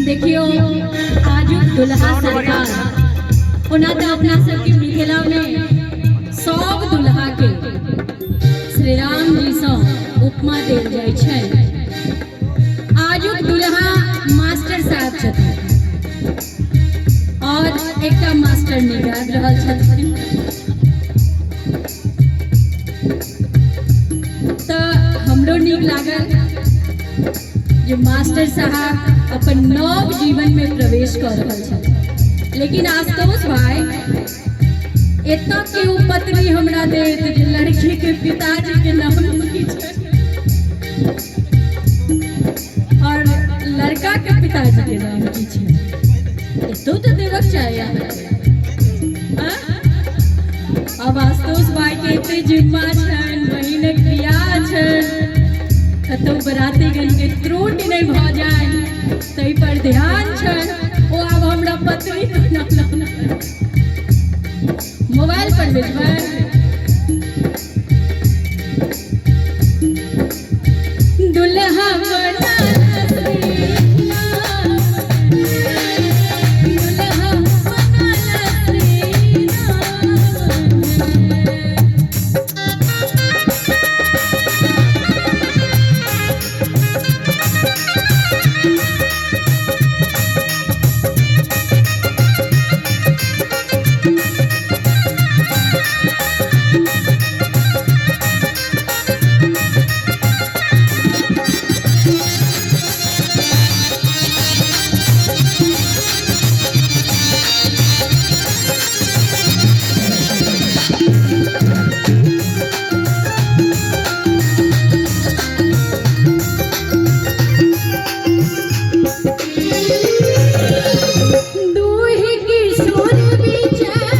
देखियो आज दुल्हा सरकार ओना तो अपना सबके मिथिला में सब दुल्हा के श्री राम जी से उपमा देल जाय छै। आजुक दुल्हा मास्टर साहब छथिन और एकटा मास्टर निगाह रहल छथिन। तो हमरो नीक लागल जो मास्टर साहब अपन नव जीवन में प्रवेश कर रहल छथिन। लेकिन आशुतोष भाई इतना केहू पत्री हमरा देत जे लड़की के पिताजी के नाम की छै और लड़का के पिताजी के नाम की छै, तो देवक चाहिए। अब आशुतोष भाई के एते जिम्मा छन, बहिनक बियाह छन, कतौ बरातीगण के त्रुटि नहीं भ जाए तै पर ध्यान छन। ओ अब हमरा पत्री मोबाइल पर भेजबै। दुल्हा बना दूही की सुर विचार